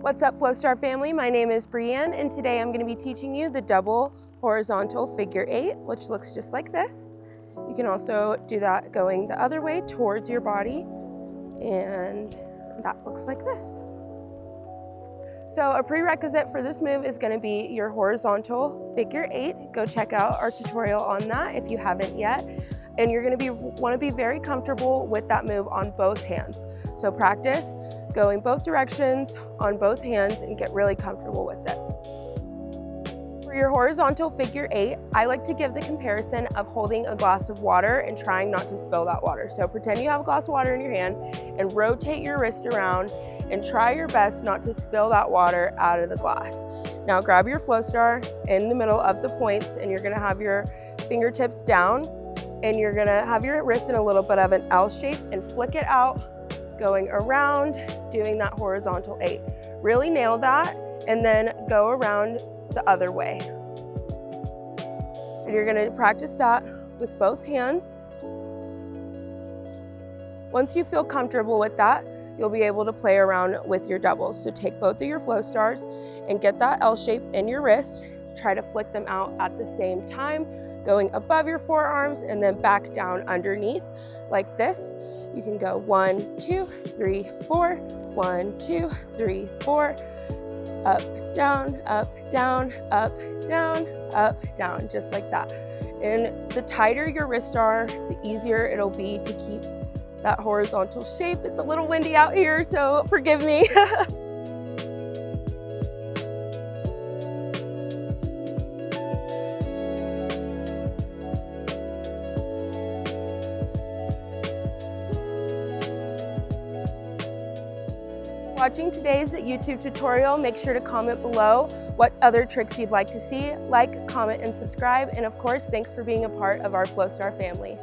What's up, Flowstar family? My name is Breanne, and today I'm going to be teaching you the double horizontal figure 8, which looks just like this. You can also do that going the other way towards your body, and that looks like this. So a prerequisite for this move is going to be your horizontal figure 8. Go check out our tutorial on that if you haven't yet. And you're going to want to be very comfortable with that move on both hands. So practice going both directions on both hands and get really comfortable with it. For your horizontal figure 8, I like to give the comparison of holding a glass of water and trying not to spill that water. So pretend you have a glass of water in your hand and rotate your wrist around and try your best not to spill that water out of the glass. Now grab your Flowstar in the middle of the points, and you're going to have your fingertips down, and you're going to have your wrist in a little bit of an L shape and flick it out, going around, doing that horizontal 8. Really nail that, and then go around the other way. And you're going to practice that with both hands. Once you feel comfortable with that, you'll be able to play around with your doubles. So take both of your Flowstars and get that L shape in your wrist. Try to flick them out at the same time, going above your forearms and then back down underneath like this. You can go 1, 2, 3, 4, 1, 2, 3, 4, up, down, up, down, up, down, up, down, just like that. And the tighter your wrists are, the easier it'll be to keep that horizontal shape. It's a little windy out here, so forgive me. Watching today's YouTube tutorial, make sure to comment below what other tricks you'd like to see. Like, comment, and subscribe. And of course, thanks for being a part of our Flowstar family.